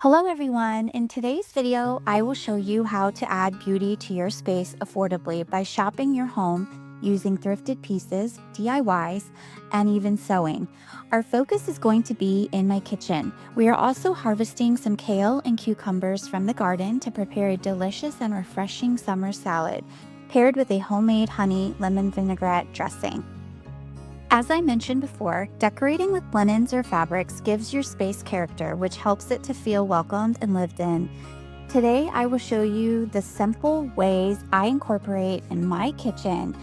Hello everyone! In today's video, I will show you how to add beauty to your space affordably by shopping your home using thrifted pieces, DIYs, and even sewing. Our focus is going to be in my kitchen. We are also harvesting some kale and cucumbers from the garden to prepare a delicious and refreshing summer salad, paired with a homemade honey lemon vinaigrette dressing. As I mentioned before, decorating with linens or fabrics gives your space character, which helps it to feel welcomed and lived in. Today, I will show you the simple ways I incorporate in my kitchen,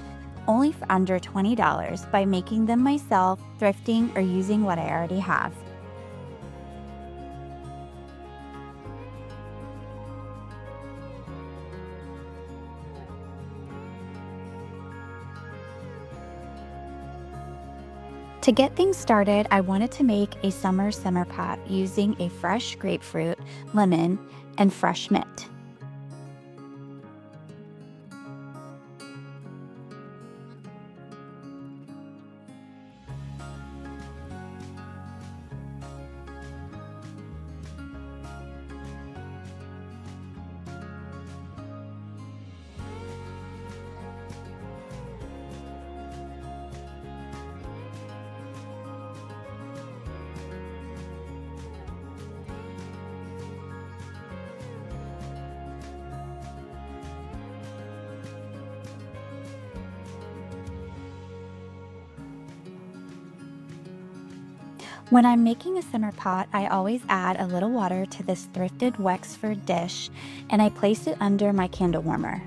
only for under $20, by making them myself, thrifting, or using what I already have. To get things started, I wanted to make a summer simmer pot using a fresh grapefruit, lemon, and fresh mint. When I'm making a simmer pot, I always add a little water to this thrifted Wexford dish, and I place it under my candle warmer.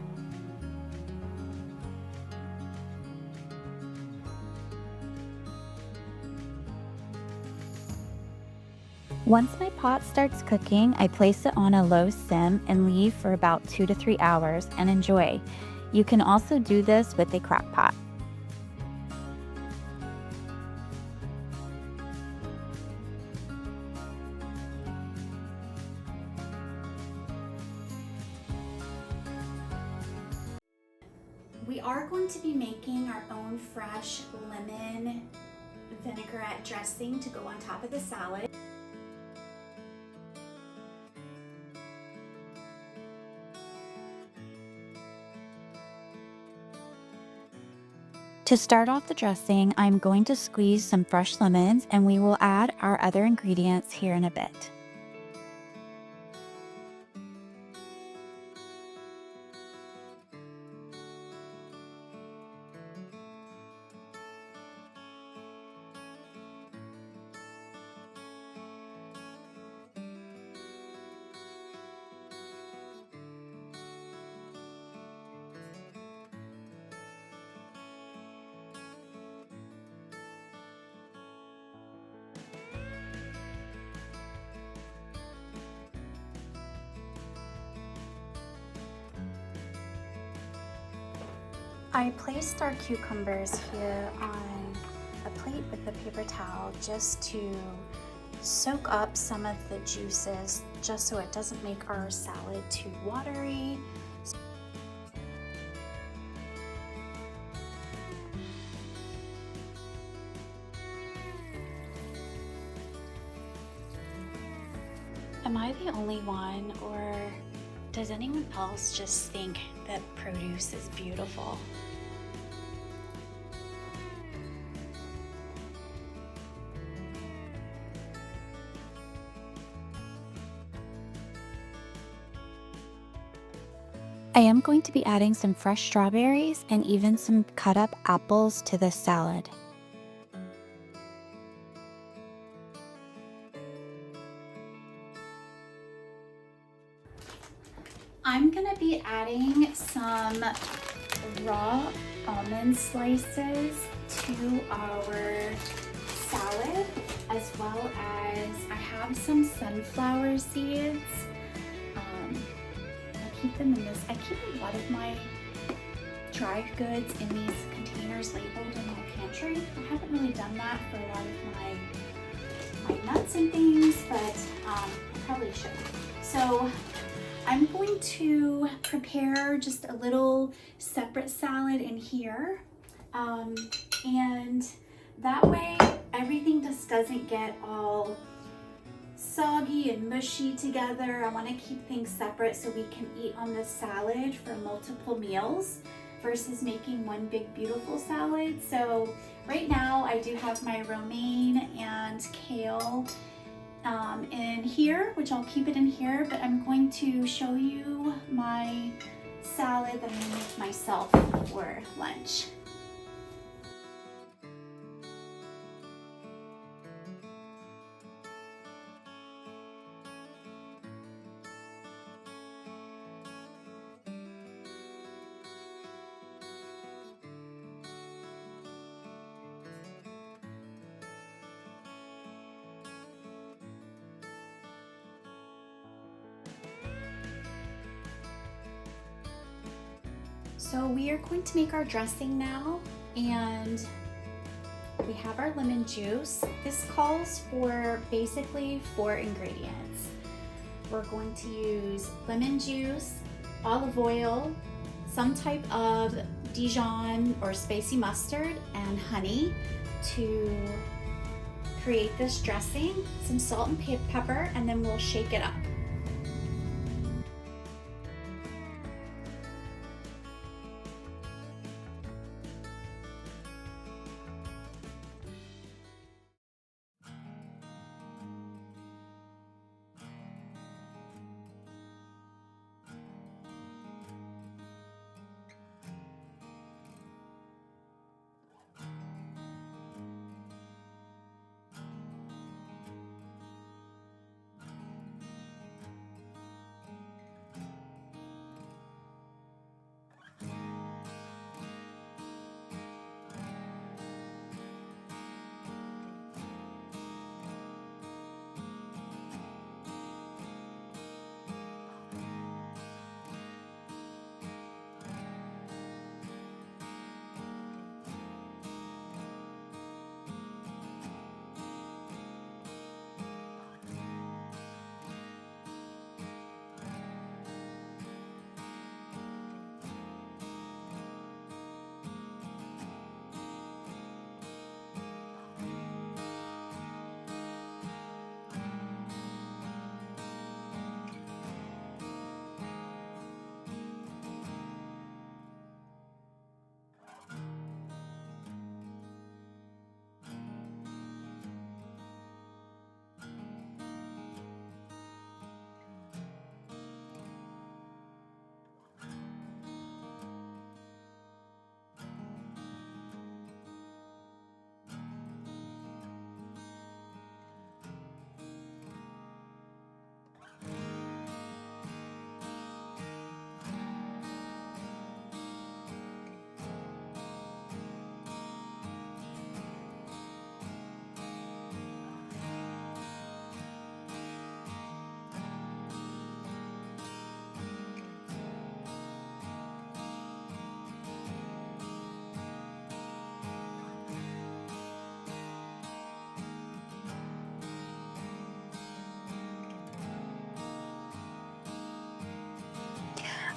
Once my pot starts cooking, I place it on a low sim and leave for about 2 to 3 hours and enjoy. You can also do this with a crock pot. We are going to be making our own fresh lemon vinaigrette dressing to go on top of the salad. To start off the dressing, I'm going to squeeze some fresh lemons, and we will add our other ingredients here in a bit. I placed our cucumbers here on a plate with a paper towel just to soak up some of the juices, just so it doesn't make our salad too watery. Am I the only one, or does anyone else just think that produce is beautiful? I am going to be adding some fresh strawberries and even some cut up apples to this salad. I'm gonna be adding some raw almond slices to our salad, as well as I have some sunflower seeds. I keep a lot of my dry goods in these containers labeled in my pantry. I haven't really done that for a lot of my nuts and things, but I probably should. So I'm going to prepare just a little separate salad in here, and that way everything just doesn't get all soggy and mushy together. I want to keep things separate so we can eat on the salad for multiple meals versus making one big beautiful salad. So right now I do have my romaine and kale in here, which I'll keep it in here, but I'm going to show you my salad that I'm gonna make myself for lunch. So we are going to make our dressing now, and we have our lemon juice. This calls for basically 4 ingredients. We're going to use lemon juice, olive oil, some type of Dijon or spicy mustard, and honey to create this dressing, some salt and pepper, and then we'll shake it up.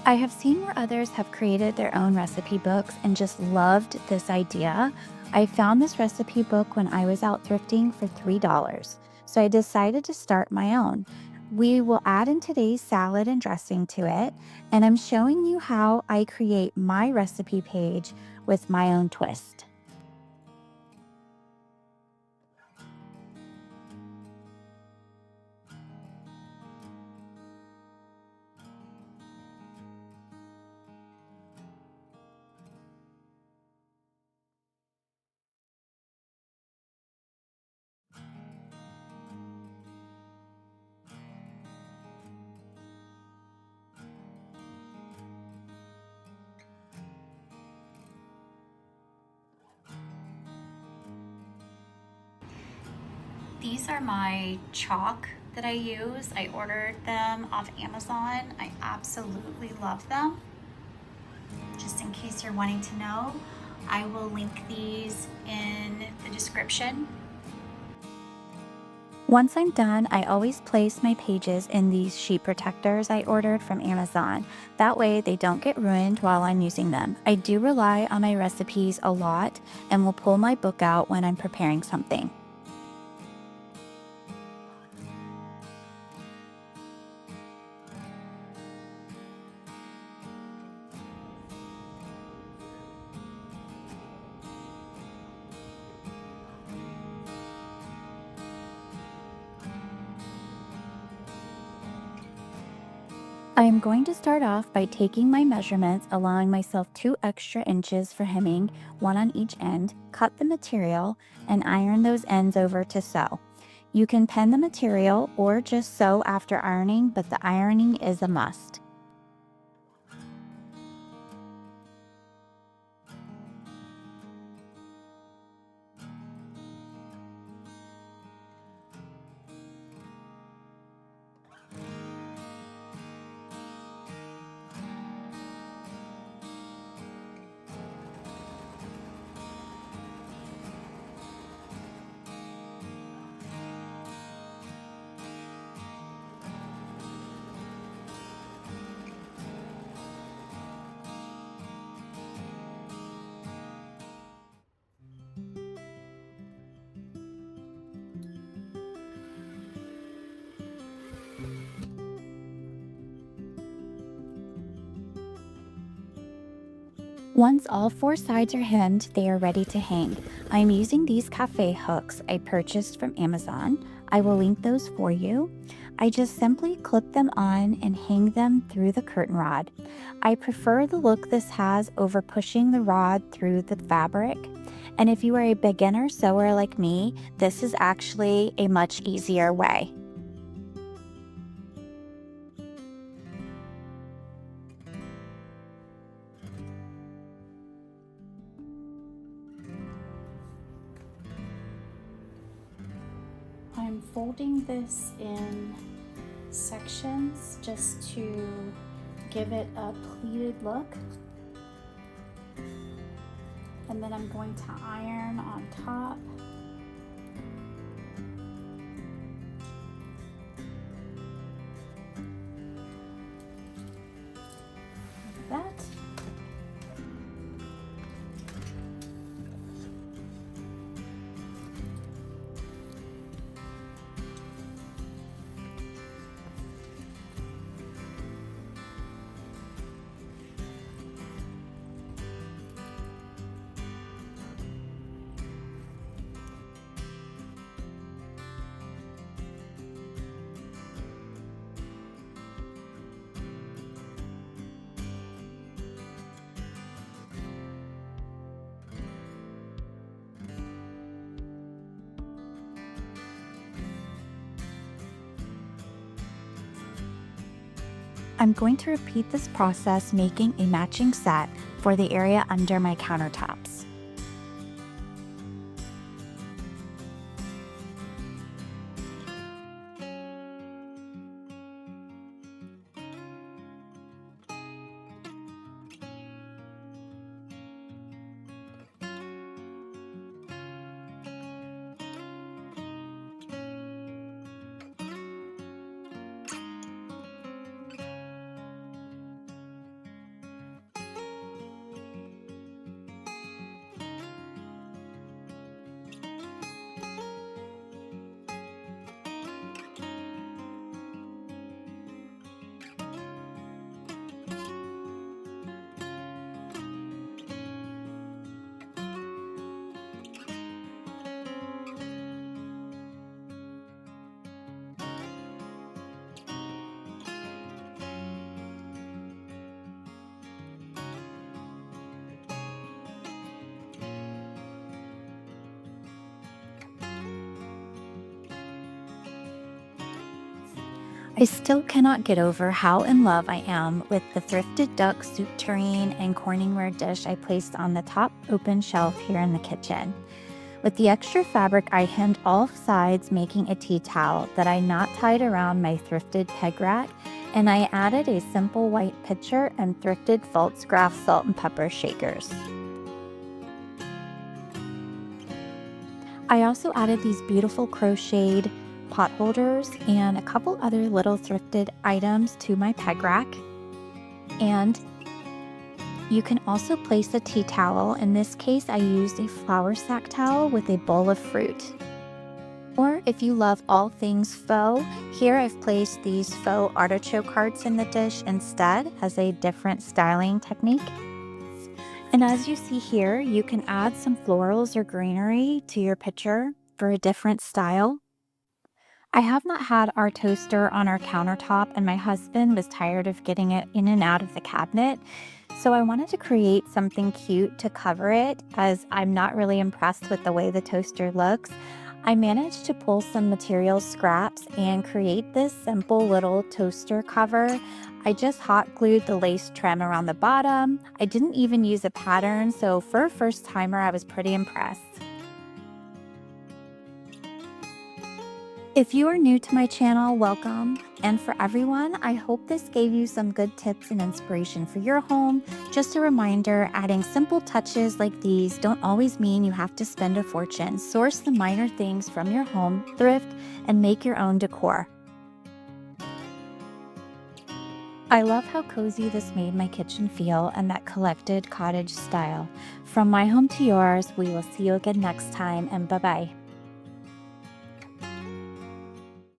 I have seen where others have created their own recipe books and just loved this idea. I found this recipe book when I was out thrifting for $3, so I decided to start my own. We will add in today's salad and dressing to it, and I'm showing you how I create my recipe page with my own twist. These are my chalk that I use. I ordered them off Amazon. I absolutely love them. Just in case you're wanting to know, I will link these in the description. Once I'm done, I always place my pages in these sheet protectors I ordered from Amazon. That way they don't get ruined while I'm using them. I do rely on my recipes a lot and will pull my book out when I'm preparing something. I am going to start off by taking my measurements, allowing myself 2 extra inches for hemming, one on each end, cut the material, and iron those ends over to sew. You can pen the material or just sew after ironing, but the ironing is a must. Once all 4 sides are hemmed, they are ready to hang. I'm using these cafe hooks I purchased from Amazon. I will link those for you. I just simply clip them on and hang them through the curtain rod. I prefer the look this has over pushing the rod through the fabric. And if you are a beginner sewer like me, this is actually a much easier way. I'm folding this in sections just to give it a pleated look. And then I'm going to iron on top. Like that. I'm going to repeat this process, making a matching set for the area under my countertops. I still cannot get over how in love I am with the thrifted duck soup tureen and Corningware dish I placed on the top open shelf here in the kitchen. With the extra fabric, I hemmed all sides, making a tea towel that I knot tied around my thrifted peg rack, and I added a simple white pitcher and thrifted Pfaltzgraff salt and pepper shakers. I also added these beautiful crocheted pot holders and a couple other little thrifted items to my peg rack. And you can also place a tea towel. In this case, I used a flour sack towel with a bowl of fruit. Or if you love all things faux, here I've placed these faux artichoke hearts in the dish instead as a different styling technique. And as you see here, you can add some florals or greenery to your picture for a different style. I have not had our toaster on our countertop, and my husband was tired of getting it in and out of the cabinet. So I wanted to create something cute to cover it, as I'm not really impressed with the way the toaster looks. I managed to pull some material scraps and create this simple little toaster cover. I just hot glued the lace trim around the bottom. I didn't even use a pattern, so for a first timer, I was pretty impressed. If you are new to my channel, welcome. And for everyone, I hope this gave you some good tips and inspiration for your home. Just a reminder, adding simple touches like these don't always mean you have to spend a fortune. Source the minor things from your home, thrift, and make your own decor. I love how cozy this made my kitchen feel and that collected cottage style. From my home to yours, we will see you again next time, and bye-bye.